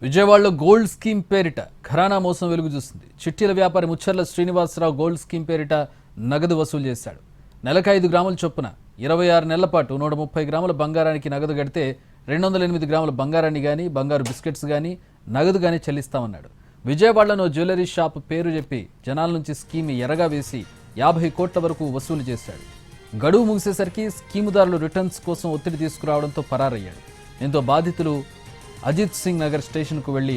విజయవాడలో gold scheme పేరిట ఘరానా మోసం వెలుగు చూస్తుంది. చిట్టీల వ్యాపారి ముచ్చర్ల శ్రీనివాసరావు గోల్డ్ స్కీమ్ పేరిట నగదు వసూలు చేశాడు. నెలకు 5 గ్రాముల చొప్పున 26 నెలల పాటు 130 గ్రాముల బంగారానికి నగదు కడితే 208 గ్రాముల బంగారాన్ని గానీ బంగారు బిస్కెట్స్ గానీ నగదు గానీ చెల్లిస్తామన్నాడు. విజయవాడలో జ్యువెలరీ షాప్ పేరు చెప్పి జనాల నుంచి స్కీమ్ ఎరగా వేసి 50 కోట్ల వరకు వసూలు చేశాడు. గడువు ముగిసేసరికి స్కీముదారులు రిటర్న్స్ కోసం ఒత్తిడి తీసుకురావడంతో పరారయ్యాడు. దీంతో బాధితులు అజిత్ సింగ్ నగర్ స్టేషన్కు వెళ్లి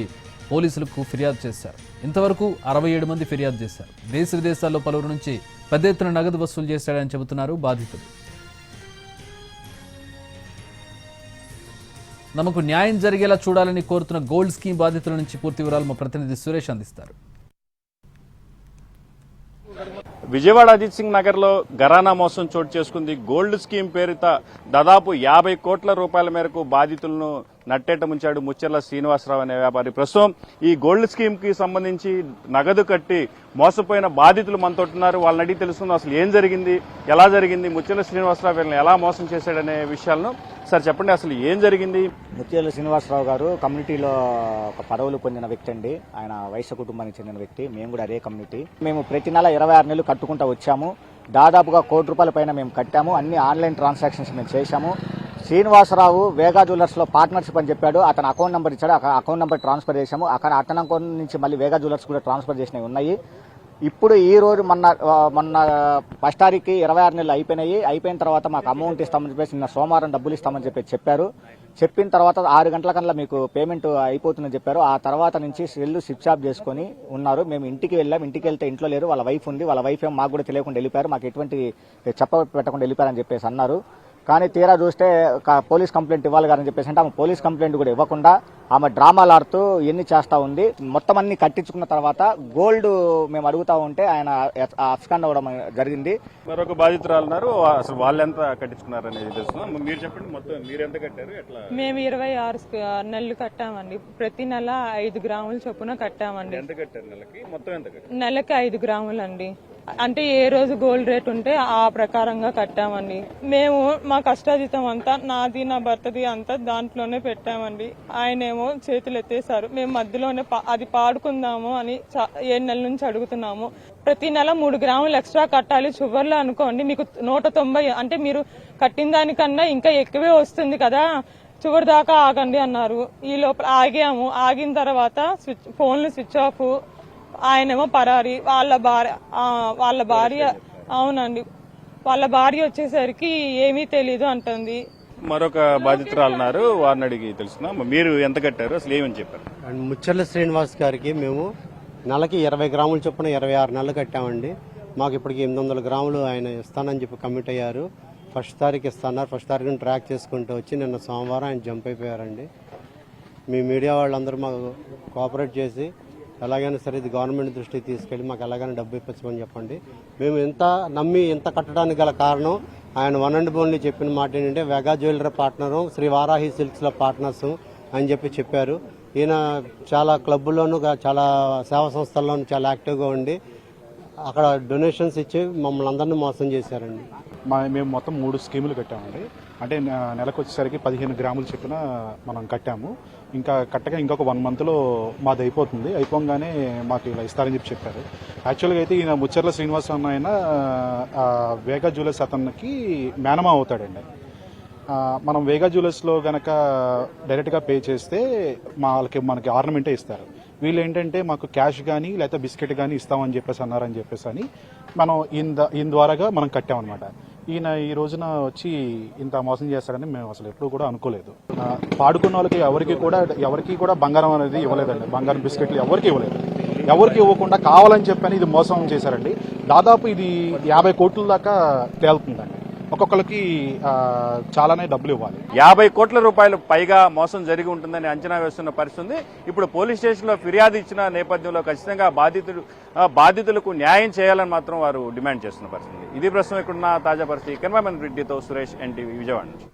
పోలీసులకు ఫిర్యాదు చేశారు. ఇంతవరకు 67 మంది ఫిర్యాదు చేశారు. దేశ విదేశాల్లో పలువురు నుంచి పెద్ద ఎత్తున నగదు వసూలు చేశాడని చెబుతున్నారు బాధితులు. నమకు న్యాయం జరిగేలా చూడాలని కోరుతున్న గోల్డ్ స్కీమ్ బాధితుల నుంచి పూర్తి వివరాలు మా ప్రతినిధి సురేష్ అందిస్తారు. విజయవాడ అజిత్ సింగ్ నగర్ లో ఘరానా మోసం చోటు చేసుకుంది. గోల్డ్ స్కీమ్ పేరిట దాదాపు 50 కోట్ల రూపాయల మేరకు బాధితులను నట్టేట ముంచాడు ముచ్చర్ల శ్రీనివాసరావు అనే వ్యాపారి. ప్రస్తుతం ఈ గోల్డ్ స్కీమ్ కి సంబంధించి నగదు కట్టి మోసపోయిన బాధితులు మనతోటున్నారు. వాళ్ళని అడిగి తెలుసుకుందాం అసలు ఏం జరిగింది, ఎలా జరిగింది, ముచ్చర్ల శ్రీనివాసరావు వీళ్ళని ఎలా మోసం చేశాడనే విషయాలను. సార్ చెప్పండి, అసలు ఏం జరిగింది? ముత్యాల శ్రీనివాసరావు గారు కమ్యూనిటీలో ఒక పదవులు పొందిన వ్యక్తి అండి. ఆయన వైశ్య కుటుంబానికి చెందిన వ్యక్తి. మేము కూడా అదే కమ్యూనిటీ. మేము ప్రతి నెల 26 నెలలు కట్టుకుంటూ వచ్చాము. దాదాపుగా 1 కోటి రూపాయల పైన మేము కట్టాము. అన్ని ఆన్లైన్ ట్రాన్సాక్షన్స్ మేము చేశాము. శ్రీనివాసరావు వేగా జ్యువెలర్స్ లో పార్ట్నర్షిప్ అని చెప్పాడు. అతను అకౌంట్ నెంబర్ ఇచ్చాడు. అకౌంట్ నెంబర్ ట్రాన్స్ఫర్ చేశాము. అతని అకౌంట్ నుంచి మళ్ళీ వేగా జ్యువెలర్స్ కూడా ట్రాన్స్ఫర్ చేసినవి ఉన్నాయి. ఇప్పుడు ఈ రోజు మొన్న 1 తారీఖుకి 26 నెలలు అయిపోయిన తర్వాత మాకు అమౌంట్ ఇస్తామని చెప్పేసి నిన్న సోమవారం డబ్బులు ఇస్తామని చెప్పారు. చెప్పిన తర్వాత 6 గంటల కల్లా మీకు పేమెంట్ అయిపోతుందని చెప్పారు. ఆ తర్వాత నుంచి సెల్ స్విచ్ ఆఫ్ చేసుకుని ఉన్నారు. మేము ఇంటికి వెళ్ళాం. ఇంటికి వెళ్తే ఇంట్లో లేరు. వాళ్ళ వైఫ్ ఉంది. వాళ్ళ వైఫ్ ఏమో మాకు కూడా తెలియకుండా వెళ్ళిపోయారు. మాకు ఎటువంటి పెట్టకుండా వెళ్ళిపోయారని చెప్పేసి అన్నారు. కానీ తీరా చూస్తే పోలీస్ కంప్లైంట్ ఇవ్వాలి అని చెప్పేసి అంటే ఆమె పోలీస్ కంప్లైంట్ కూడా ఇవ్వకుండా ఆమె డ్రామాలు ఆడుతూ ఎన్ని చేస్తూ ఉంది. మొత్తం అన్ని కట్టించుకున్న తర్వాత గోల్డ్ మేము అడుగుతా ఉంటే ఆయన అబ్స్కాండ్ అవ్వడం జరిగింది. మరొక బాధితురాలు ఉన్నారు. అసలు వాళ్ళు ఎంత కట్టించుకున్నారు అనేది తెలుసుకుందాం. మీరు చెప్పండి, మొత్తం మీరు ఎంత కట్టారు? ఎట్లా? మేము 26 నెలలు కట్టామండి. ప్రతి నెల 5 గ్రాముల చొప్పున కట్టామండి. ఎంత కట్టారు నెలకి? మొత్తం ఎంత కట్టారు? నెలకి 5 గ్రాములు అండి. అంటే ఏ రోజు గోల్డ్ రేట్ ఉంటే ఆ ప్రకారంగా కట్టామండి. మేము మా కష్టాజితం అంతా నాది నా భర్తది అంతా దాంట్లోనే పెట్టామండి. ఆయనేమో చేతులు ఎత్తేసారు. మేము మధ్యలోనే అది పాడుకుందాము అని 7 నెలల నుంచి అడుగుతున్నాము. ప్రతి నెల 3 గ్రాములు ఎక్స్ట్రా కట్టాలి. చివర్లో అనుకోండి మీకు 190 అంటే మీరు కట్టిన దానికన్నా ఇంకా ఎక్కువే వస్తుంది కదా, చివరి దాకా ఆగండి అన్నారు. ఈ లోపల ఆగాము. ఆగిన తర్వాత ఫోన్లు స్విచ్ ఆఫ్. ఆయనేమో పరారి. వాళ్ళ భార్య అవునండి, వాళ్ళ భార్య వచ్చేసరికి ఏమీ తెలీదు అంటుంది. మరొక బాధితురాలున్నారు. వారిని అడిగి తెలుసుకున్నాం. మీరు ఎంత కట్టారు, అసలు ఏమని చెప్పారు? ముచ్చర్ల శ్రీనివాస్ గారికి మేము నెలకి 20 గ్రాముల చొప్పున 26 నెలలు కట్టామండి. మాకు ఇప్పటికి 800 గ్రాములు ఆయన ఇస్తానని చెప్పి కమిట్ అయ్యారు. 1 తారీఖు ఇస్తున్నారు. 1 తారీఖుని ట్రాక్ చేసుకుంటూ వచ్చి నిన్న సోమవారం ఆయన జంప్ అయిపోయారండి. మీ మీడియా వాళ్ళందరూ మాకు కోఆపరేట్ చేసి ఎలాగైనా సరే ఇది గవర్నమెంట్ దృష్టికి తీసుకెళ్లి మాకు ఎలాగైనా డబ్బు ఇప్పించమని చెప్పండి. మేము ఇంత నమ్మి ఇంత కట్టడానికి గల కారణం ఆయన వన్ అండ్ ఓన్లీ చెప్పిన మాట ఏంటంటే Vega jewellery partner, Shri Varahi సిల్క్స్లో పార్ట్నర్స్ అని చెప్పారు. ఈయన చాలా క్లబ్బుల్లోనూ చాలా సేవా సంస్థల్లోనూ చాలా యాక్టివ్గా ఉండి అక్కడ డొనేషన్స్ ఇచ్చి మమ్మల్ని అందరినీ మోసం చేశారండి. మేము మొత్తం 3 స్కీములు కట్టామండి. అంటే నెలకు వచ్చేసరికి 15 గ్రాములు చొప్పున మనం కట్టాము. ఇంకా కట్టగా ఇంకొక 1 మంత్లో మాది అయిపోతుంది. అయిపోగానే మాకు ఇలా ఇస్తారని చెప్పారు. యాక్చువల్గా అయితే ఈయన ముచ్చర్ల శ్రీనివాసరావు ఆయన వేగా జ్యువెలర్స్ అతనికి మేనమా అవుతాడండి. మనం వేగా జ్యువెలర్స్లో గనక డైరెక్ట్గా పే చేస్తే మనకి ఆర్నమెంటే ఇస్తారు. వీళ్ళు ఏంటంటే మాకు క్యాష్ కానీ లేకపోతే బిస్కెట్ కానీ ఇస్తామని అన్నారని చెప్పేసి మనం ఈయన ద్వారాగా మనం కట్టామన్నమాట. ఈయన ఈ రోజున వచ్చి ఇంత మోసం చేస్తారని మేము అసలు ఎప్పుడు కూడా అనుకోలేదు. పాడుకున్న వాళ్ళకి ఎవరికి కూడా బంగారం అనేది ఇవ్వలేదండి. బంగారం బిస్కెట్లు ఎవరికి ఇవ్వలేదు. ఎవరికి ఇవ్వకుండా కావాలని చెప్పని ఇది మోసం చేశారండి. దాదాపు ఇది 50 కోట్ల దాకా తేలుతుందండి. ఒక్కొక్కరికి చాలానే డబ్బులు ఇవ్వాలి. 50 కోట్ల రూపాయలు పైగా మోసం జరిగి ఉంటుందని అంచనా వేస్తున్న పరిస్థితి. ఇప్పుడు పోలీస్ స్టేషన్ లో ఫిర్యాదు ఇచ్చిన నేపథ్యంలో ఖచ్చితంగా బాధితులకు న్యాయం చేయాలని మాత్రం వారు డిమాండ్ చేస్తున్న పరిస్థితి. ఇది ప్రస్తుతం ఇక్కడున్న తాజా పరిస్థితి. కెమెరామెన్ రెడ్డితో సురేష్, ఎన్టీవీ, విజయవాడ నుంచి.